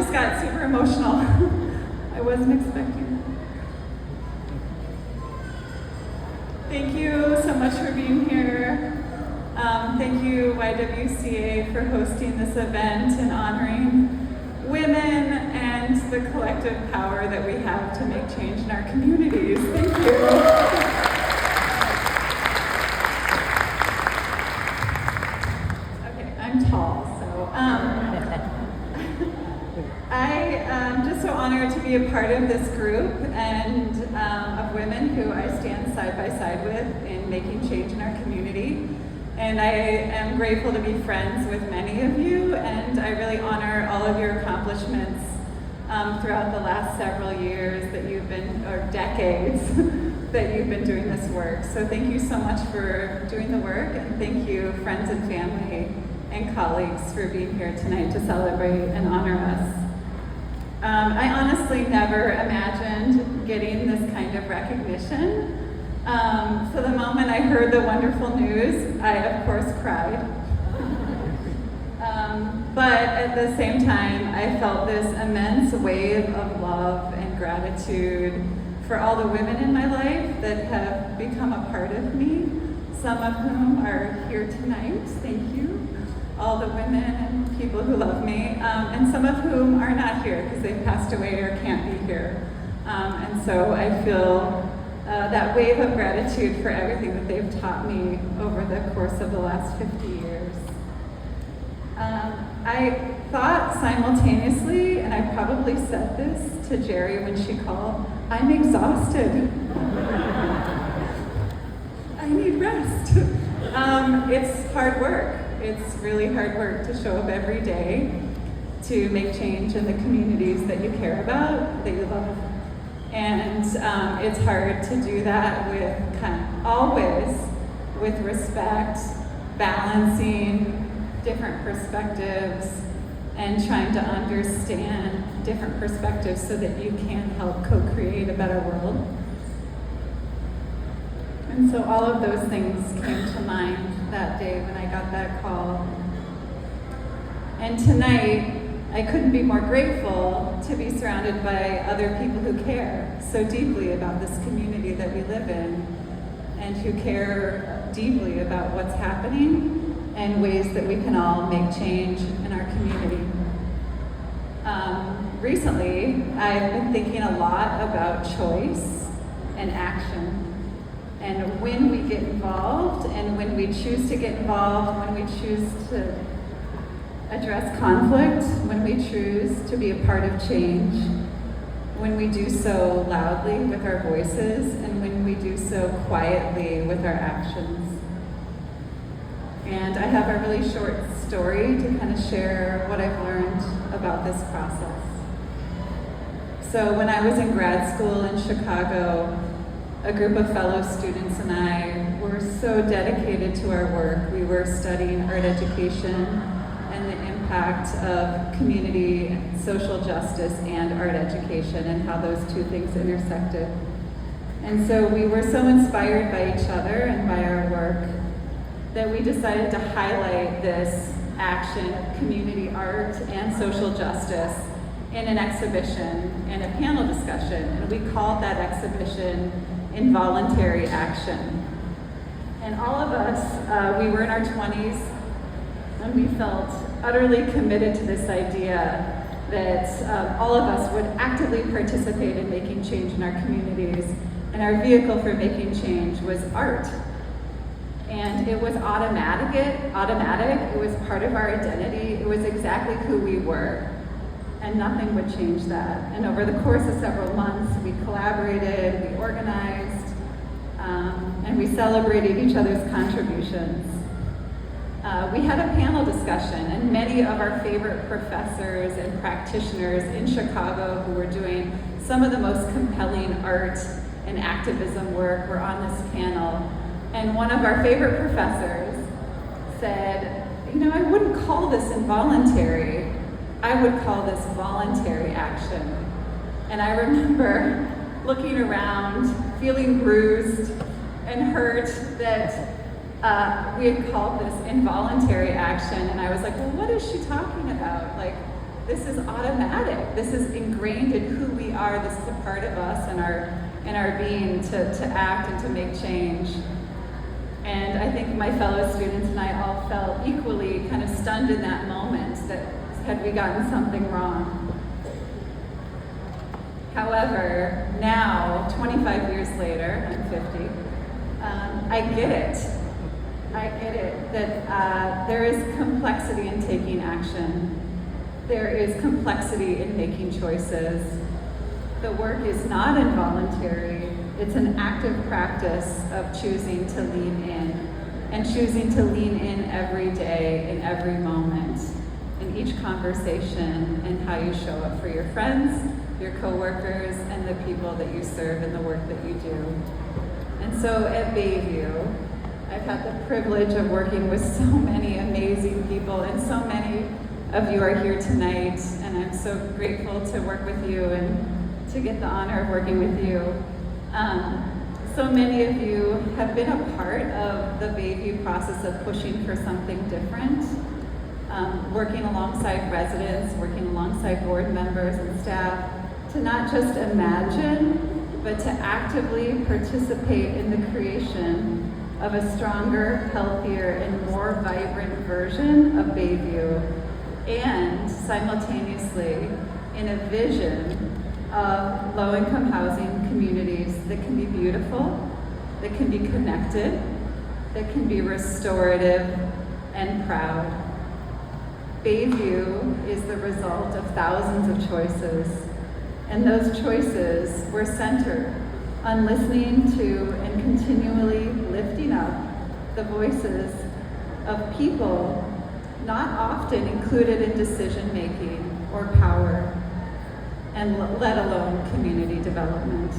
just got super emotional. I wasn't expecting that. Thank you so much for being here. Thank you, YWCA, for hosting this event and honoring women and the collective power that we have to make change in our communities. Thank you. Tall, so I am just so honored to be a part of this group and of women who I stand side by side with in making change in our community. And I am grateful to be friends with many of you, and I really honor all of your accomplishments throughout the last several years that you've been, or decades, that you've been doing this work. So thank you so much for doing the work, and thank you, friends and family and colleagues, for being here tonight to celebrate and honor us. I honestly never imagined getting this kind of recognition. So the moment I heard the wonderful news, I of course cried. But at the same time, I felt this immense wave of love and gratitude for all the women in my life that have become a part of me, some of whom are here tonight. Thank you. All the women and people who love me, and some of whom are not here because they've passed away or can't be here. And so I feel that wave of gratitude for everything that they've taught me over the course of the last 50 years. I thought simultaneously, and I probably said this to Jerry when she called, I'm exhausted. I need rest. It's hard work. It's really hard work to show up every day to make change in the communities that you care about, that you love. And it's hard to do that with always with respect, balancing different perspectives, and trying to understand different perspectives so that you can help co-create a better world. And so all of those things came to mind that day when I got that call. And tonight, I couldn't be more grateful to be surrounded by other people who care so deeply about this community that we live in, and who care deeply about what's happening and ways that we can all make change in our community. Recently, I've been thinking a lot about choice and action, and when we get involved, and when we choose to get involved, when we choose to address conflict, when we choose to be a part of change, when we do so loudly with our voices, and when we do so quietly with our actions. And I have a really short story to kind of share what I've learned about this process. So when I was in grad school in Chicago, a group of fellow students and I were so dedicated to our work. We were studying art education and the impact of community, social justice, and art education, and how those two things intersected. And so we were so inspired by each other and by our work that we decided to highlight this action of community art and social justice in an exhibition and a panel discussion. And we called that exhibition Involuntary Action. And all of us, we were in our 20s, and we felt utterly committed to this idea that all of us would actively participate in making change in our communities, and our vehicle for making change was art. And it was automatic, it was part of our identity, it was exactly who we were, and nothing would change that. And over the course of several months, we collaborated, we organized, and we celebrated each other's contributions. We had a panel discussion, and many of our favorite professors and practitioners in Chicago who were doing some of the most compelling art and activism work were on this panel. And one of our favorite professors said, you know, I wouldn't call this involuntary, I would call this voluntary action. And I remember looking around, feeling bruised and hurt that we had called this involuntary action, and I was like, well, what is she talking about? Like, this is automatic. This is ingrained in who we are. This is a part of us and our being to act and to make change. And I think my fellow students and I all felt equally kind of stunned in that moment that had we gotten something wrong. However, now, 25 years later, I'm 50, I get it. I get it that there is complexity in taking action. There is complexity in making choices. The work is not involuntary. It's an active practice of choosing to lean in, and choosing to lean in every day, in every moment, in each conversation, and how you show up for your friends, your coworkers, and the people that you serve in the work that you do. And so at Bayview, I've had the privilege of working with so many amazing people, and so many of you are here tonight, and I'm so grateful to work with you and to get the honor of working with you. So many of you have been a part of the Bayview process of pushing for something different, working alongside residents, working alongside board members and staff, to not just imagine, but to actively participate in the creation of a stronger, healthier, and more vibrant version of Bayview, and simultaneously in a vision of low-income housing communities that can be beautiful, that can be connected, that can be restorative and proud. Bayview is the result of thousands of choices, and those choices were centered on listening to and continually lifting up the voices of people not often included in decision-making or power, and let alone community development.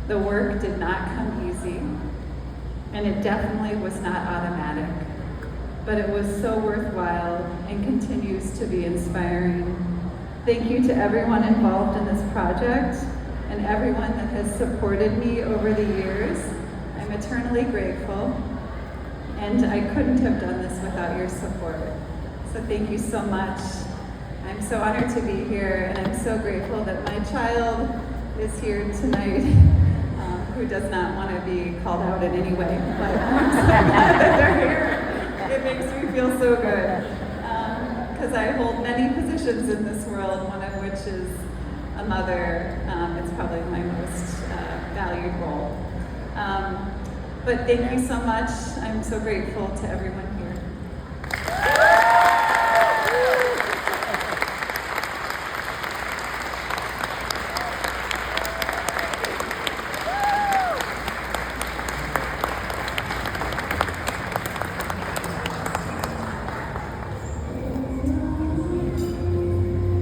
The work did not come easy, and it definitely was not automatic, but it was so worthwhile and continues to be inspiring. Thank you to everyone involved in this project and everyone that has supported me over the years. I'm eternally grateful, and I couldn't have done this without your support. So thank you so much. I'm so honored to be here, and I'm so grateful that my child is here tonight, who does not want to be called out in any way, but I'm so glad that they're here. It makes me feel so good, because I hold many positions in this world, one of which is a mother. It's probably my most valued role. But thank you so much. I'm so grateful to everyone here.